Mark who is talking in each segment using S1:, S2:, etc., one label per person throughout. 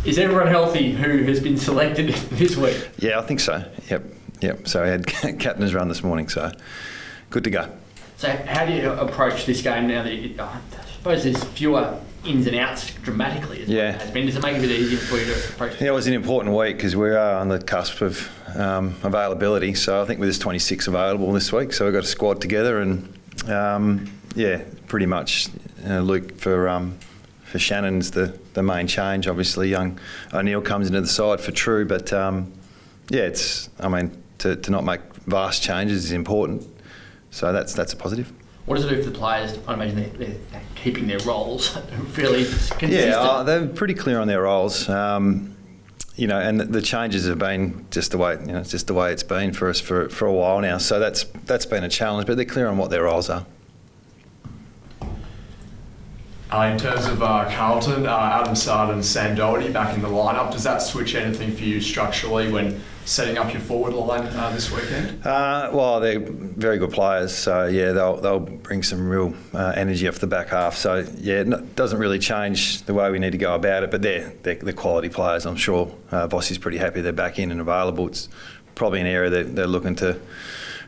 S1: Is everyone healthy who has been selected this week?
S2: Yeah, I think so. Yep. So I had captain's run this morning, so good to go.
S1: So how do you approach this game now that I suppose there's fewer ins and outs dramatically as
S2: Yeah.
S1: well has been? Does it make it a bit easier for you to approach?
S2: Yeah, it was an important week because we are on the cusp of availability. So I think there's 26 available this week. So we've got a squad together and, pretty much Luke for Shannon's the main change. Obviously, young O'Neill comes into the side for True. But, to not make vast changes is important. So that's a positive.
S1: What does it do for the players? I imagine they're keeping their roles fairly consistent.
S2: Yeah, they're pretty clear on their roles. And the changes have been just the way it's just the way it's been for us for a while now. So that's been a challenge, but they're clear on what their roles are.
S3: In terms of Carlton, Adam Sard and Sam Doherty back in the lineup, does that switch anything for you structurally when setting up your forward line this weekend?
S2: Well, they're very good players, so yeah, they'll bring some real energy off the back half. So yeah, it doesn't really change the way we need to go about it, but they're quality players. I'm sure Vossi's pretty happy they're back in and available. It's probably an area that they're looking to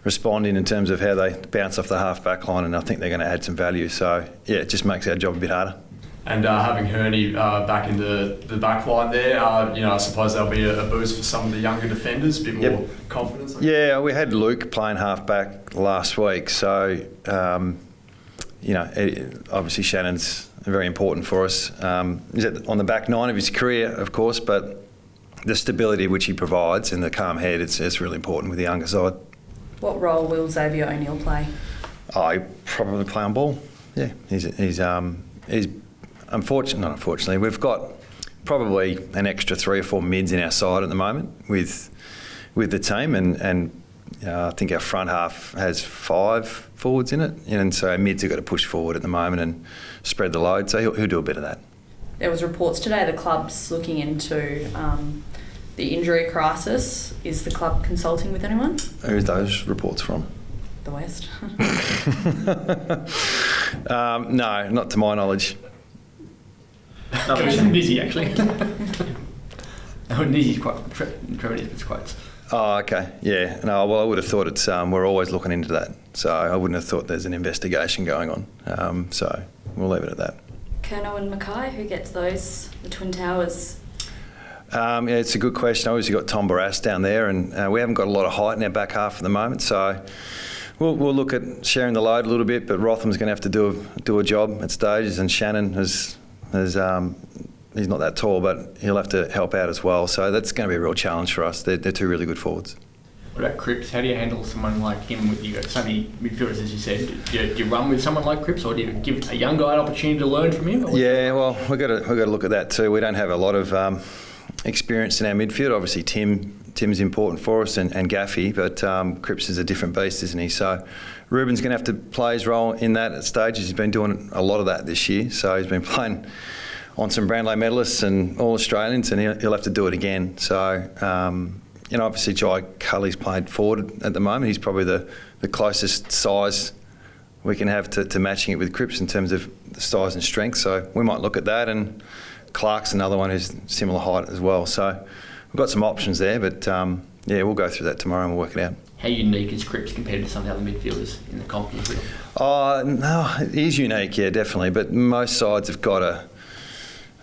S2: respond in terms of how they bounce off the half-back line, and I think they're going to add some value. So, yeah, it just makes our job a bit harder.
S3: And having Herney back in the back line there, I suppose there'll be a boost for some of the younger defenders, a bit more confidence.
S2: Yeah, we had Luke playing half-back last week. So, obviously Shannon's very important for us. He's on the back nine of his career, of course, but the stability which he provides and the calm head, it's really important with the younger side.
S4: What role will Xavier O'Neill play?
S2: I probably play on ball. Yeah, he's unfortunately, we've got probably an extra 3 or 4 mids in our side at the moment with the team, and I think our front half has 5 forwards in it, and so our mids have got to push forward at the moment and spread the load. So he'll do a bit of that.
S4: There was reports today the club's looking into the injury crisis. Is the club consulting with anyone?
S2: Who's those reports from?
S4: The West.
S2: No, not to my knowledge.
S1: Nizzy, actually. Nizzy's Trevor Nisbet's quotes.
S2: Oh, okay. Yeah. No, well, I would have thought it's we're always looking into that. So I wouldn't have thought there's an investigation going on. So we'll leave it at that.
S5: Kerno and Mackay, who gets those, the Twin Towers?
S2: It's a good question. Obviously got Tom Barras down there, and we haven't got a lot of height in our back half at the moment. So we'll look at sharing the load a little bit, but Rotham's going to have to do a job at stages, and Shannon has he's not that tall, but he'll have to help out as well. So that's going to be a real challenge for us. They're 2 really good forwards.
S1: What about Cripps? How do you handle someone like him? You've got so many midfielders, as you said. Do you run with someone like Cripps, or do you give a young guy an opportunity to learn from him?
S2: Yeah, well, we've got to look at that too. We don't have a lot of experience in our midfield. Obviously, Tim's important for us, and Gaffey, but Cripps is a different beast, isn't he? So Ruben's going to have to play his role in that at stages. He's been doing a lot of that this year, so he's been playing on some Brownlow medalists and all Australians, and he'll have to do it again. So, obviously Jai Cully's played forward at the moment. He's probably the closest size we can have to matching it with Cripps in terms of the size and strength. So we might look at that, and Clark's another one who's similar height as well. So we've got some options there, but we'll go through that tomorrow and we'll work it out.
S1: How unique is Cripps compared to some of the other midfielders in the comp?
S2: No, he is unique, yeah, definitely. But most sides have got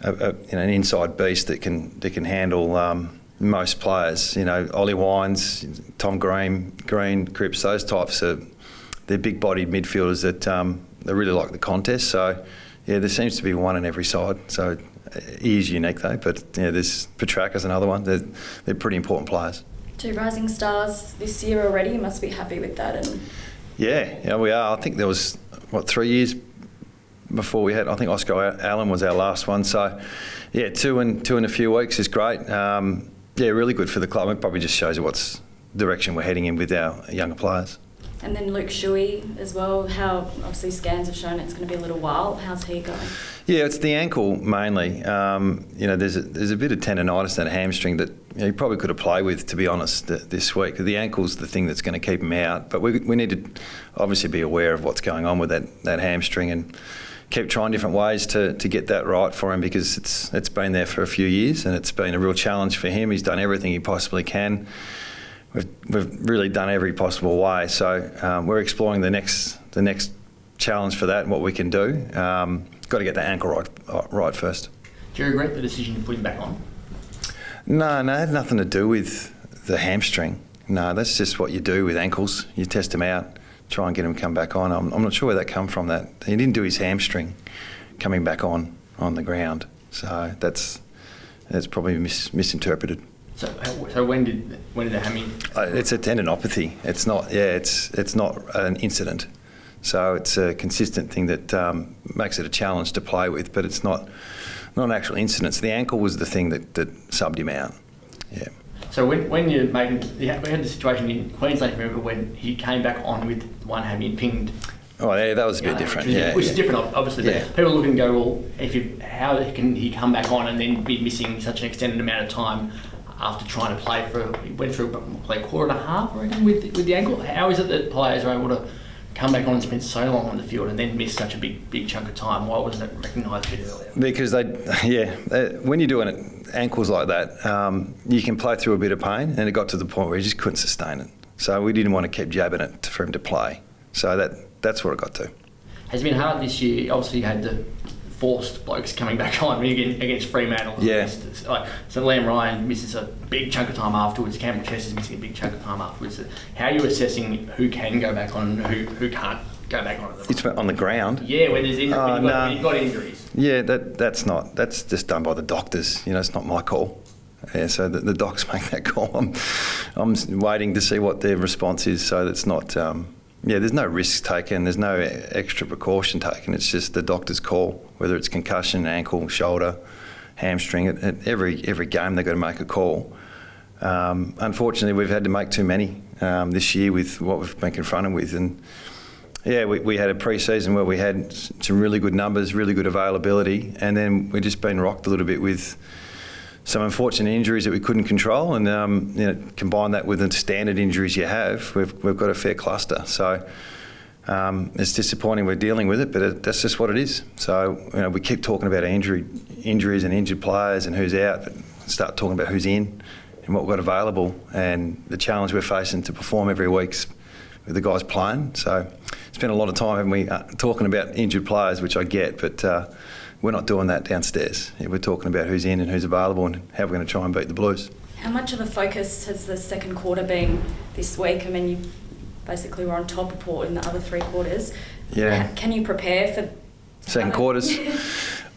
S2: an inside beast that can handle most players. Ollie Wines, Tom Green, Cripps, those types they're big-bodied midfielders that they really like the contest. So yeah, there seems to be one in every side. So he is unique though. But there's Petraka's another one. They're pretty important players. 2
S5: rising stars this year already. You must be happy with that. And
S2: yeah, we are. I think there was 3 years before we had. I think Oscar Allen was our last one. So yeah, 2 in a few weeks is great. Really good for the club. It probably just shows you what's direction we're heading in with our younger players.
S5: And then Luke Shuey as well. How obviously scans have shown it's going to be a little while. How's he going? Yeah,
S2: it's the ankle mainly. There's a bit of tendonitis and a hamstring that he probably could have played with, to be honest, this week. The ankle's the thing that's going to keep him out. But we need to obviously be aware of what's going on with that hamstring, and kept trying different ways to get that right for him, because it's been there for a few years and it's been a real challenge for him. He's done everything he possibly can. We've really done every possible way. So we're exploring the next challenge for that and what we can do. Got to get the ankle right first.
S1: Do you regret the decision to put him back on?
S2: No, it had nothing to do with the hamstring. No, that's just what you do with ankles. You test them out, try and get him to come back on. I'm not sure where that come from. That he didn't do his hamstring coming back on the ground. So that's probably misinterpreted.
S1: So when did that happen?
S2: It's a tendinopathy. It's not. Yeah, it's not an incident. So it's a consistent thing that makes it a challenge to play with, but it's not an actual incident. So the ankle was the thing that subbed him out. Yeah.
S1: So when you're making, we had the situation in Queensland, remember, when he came back on with one having pinned.
S2: Oh, yeah, that was a bit different.
S1: Which is different, obviously.
S2: Yeah.
S1: But people look and go, well, how can he come back on and then be missing such an extended amount of time after trying to play he went through a quarter and a half, I reckon, with the ankle? How is it that players are able to come back on and spend so long on the field and then miss such a big chunk of time? Why wasn't it recognised a bit earlier? Because
S2: when you're doing ankles like that, you can play through a bit of pain, and it got to the point where he just couldn't sustain it. So we didn't want to keep jabbing it for him to play. So that's what it got to.
S1: Has it been hard this year? Obviously, you had the forced blokes coming back on against Fremantle.
S2: Yeah.
S1: So Liam Ryan misses a big chunk of time afterwards. Campbell Chess is missing a big chunk of time afterwards. How are you assessing who can go back on and who can't go back on?
S2: It's on the ground.
S1: Yeah, when there's when you've got injuries.
S2: Yeah, that's just done by the doctors. It's not my call. Yeah, so the docs make that call. I'm waiting to see what their response is. So that's not. There's no risk taken. There's no extra precaution taken. It's just the doctor's call, whether it's concussion, ankle, shoulder, hamstring. At every game, they've got to make a call. Unfortunately, we've had to make too many this year with what we've been confronted with. And we had a pre-season where we had some really good numbers, really good availability, and then we've just been rocked a little bit with some unfortunate injuries that we couldn't control, and combine that with the standard injuries you have, we've got a fair cluster. So it's disappointing we're dealing with it, but that's just what it is. So we keep talking about injuries and injured players and who's out, but start talking about who's in and what we've got available, and the challenge we're facing to perform every week with the guys playing. So spent a lot of time, haven't we, talking about injured players, which I get, but we're not doing that downstairs. We're talking about who's in and who's available and how we're going to try and beat the Blues.
S5: How much of a focus has the second quarter been this week? I mean, you basically were on top of Port in the other three quarters.
S2: Yeah.
S5: Can you prepare for
S2: second quarters?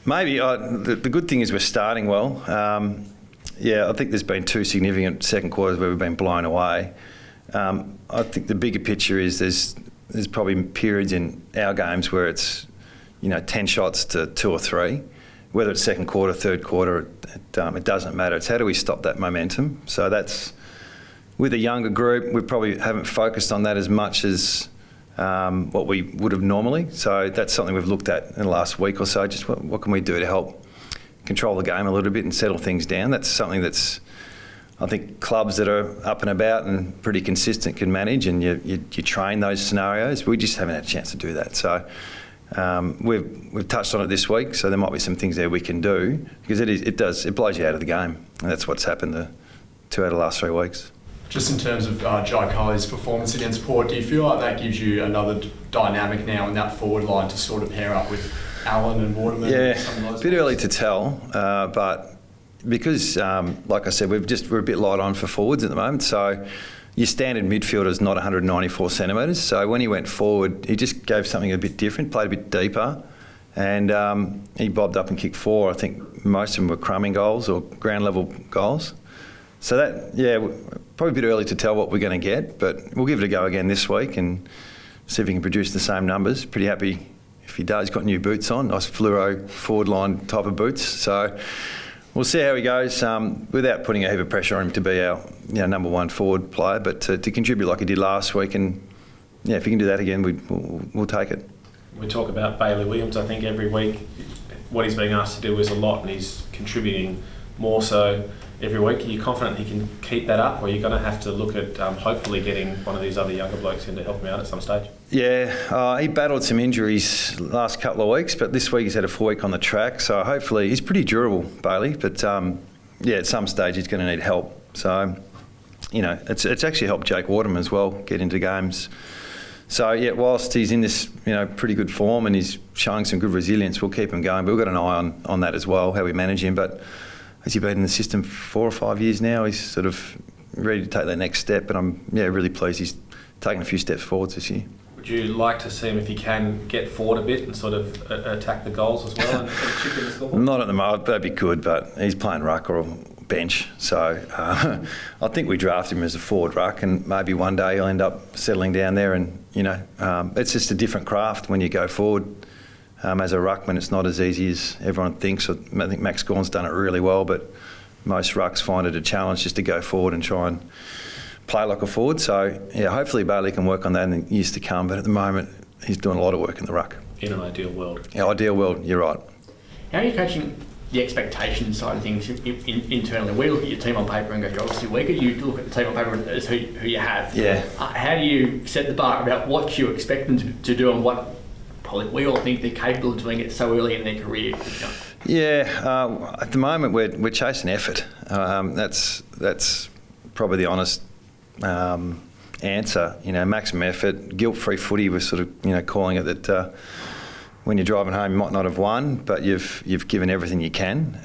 S2: Maybe. The good thing is we're starting well. I think there's been two significant second quarters where we've been blown away. I think the bigger picture is there's probably periods in our games where it's 10 shots to 2 or 3, whether it's second quarter, third quarter, it doesn't matter. It's how do we stop that momentum? So that's, with a younger group, we probably haven't focused on that as much as what we would have normally. So that's something we've looked at in the last week or so, just what can we do to help control the game a little bit and settle things down. That's something that's, I think, clubs that are up and about and pretty consistent can manage, and you train those scenarios. We just haven't had a chance to do that. So we've touched on it this week, so there might be some things there we can do, because it blows you out of the game, and that's what's happened the 2 out of the last 3 weeks.
S3: Just in terms of Jai Culley's performance against Port, do you feel like that gives you another dynamic now in that forward line to sort of pair up with Allen and Waterman?
S2: Yeah,
S3: and some of those
S2: a bit early to tell, but because, like I said, we're a bit light on for forwards at the moment, so your standard midfielder is not 194 centimetres. So when he went forward, he just gave something a bit different, played a bit deeper, and he bobbed up and kicked 4. I think most of them were crumbing goals or ground level goals. So probably a bit early to tell what we're going to get, but we'll give it a go again this week and see if he can produce the same numbers. Pretty happy if he does. He's got new boots on, nice fluoro forward line type of boots. So we'll see how he goes, without putting a heap of pressure on him to be our number one forward player, but to contribute like he did last week. And if he can do that again, we'll take it.
S6: We talk about Bailey Williams, I think, every week. What he's being asked to do is a lot, and he's contributing more so every week. Are you confident he can keep that up, or are you going to have to look at hopefully getting one of these other younger blokes in to help him out at some stage?
S2: Yeah, he battled some injuries last couple of weeks, but this week he's had a full week on the track, so hopefully he's pretty durable, Bailey. But yeah, at some stage he's going to need help. So, you know, it's actually helped Jake Waterman as well get into games. So yeah, whilst he's in this, you know, pretty good form and he's showing some good resilience, we'll keep him going. But we've got an eye on that as well, how we manage him. But has he been in the system for 4 or 5 years now? He's sort of ready to take that next step, and I'm really pleased he's taken a few steps forwards this year.
S6: Would you like to see him, if he can, get forward a bit and sort of attack the goals as well and chip in the scoreboard?
S2: Not at the moment, that'd be good, but he's playing ruck or bench. So I think we draft him as a forward ruck, and maybe one day he'll end up settling down there. And, you know, it's just a different craft when you go forward. As a ruckman, it's not as easy as everyone thinks. I think Max Gawn's done it really well, but most rucks find it a challenge just to go forward and try and play like a forward. So, yeah, hopefully Bailey can work on that in the years to come, but at the moment he's doing a lot of work in the ruck.
S6: In an ideal world.
S2: Yeah, ideal world, you're right.
S1: How are you coaching the expectation side of things internally? We look at your team on paper and go, you're obviously weaker. You look at the team on paper as who you have.
S2: Yeah.
S1: How do you set the bar about what you expect them to do and what probably we all think they're capable of doing it so early in their career?
S2: Yeah, at the moment we're chasing effort. That's probably the honest answer. You know, maximum effort, guilt-free footy. We're sort of, you know, calling it that. When you're driving home, you might not have won, but you've given everything you can,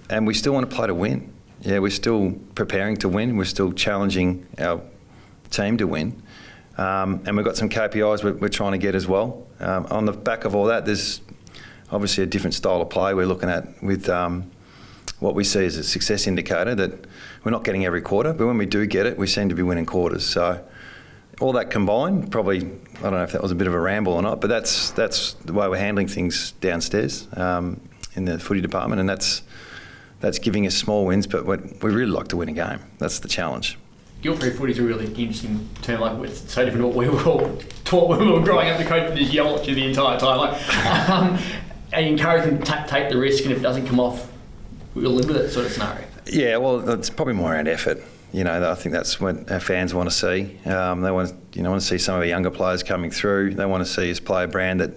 S2: and we still want to play to win. Yeah, we're still preparing to win. We're still challenging our team to win, and we've got some KPIs we're trying to get as well. On the back of all that, there's obviously a different style of play we're looking at with what we see as a success indicator that we're not getting every quarter, but when we do get it, we seem to be winning quarters. So all that combined, probably, I don't know if that was a bit of a ramble or not, but that's the way we're handling things downstairs in the footy department, and that's giving us small wins, but we really like to win a game. That's the challenge.
S1: Guilt-free footy is a really interesting term. Like, it's so different to what we were all taught when we were growing up. The coach would just yell at you the entire time. Like, are you encouraging them to take the risk, and if it doesn't come off, we'll live with it, sort of scenario? Yeah, well, it's probably more around effort. You know, I think that's what our fans want to see. They want to see some of our younger players coming through. They want to see us play a brand that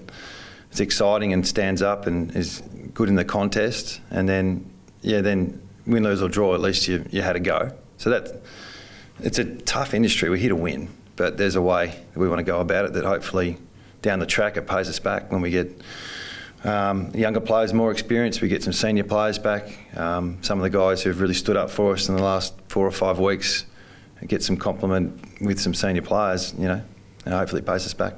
S1: is exciting and stands up and is good in the contest. And then win, lose or draw, at least you had a go. So it's a tough industry. We're here to win, but there's a way that we want to go about it that hopefully down the track it pays us back when we get younger players more experience. We get some senior players back. Some of the guys who've really stood up for us in the last 4 or 5 weeks get some compliment with some senior players, you know, and hopefully it pays us back.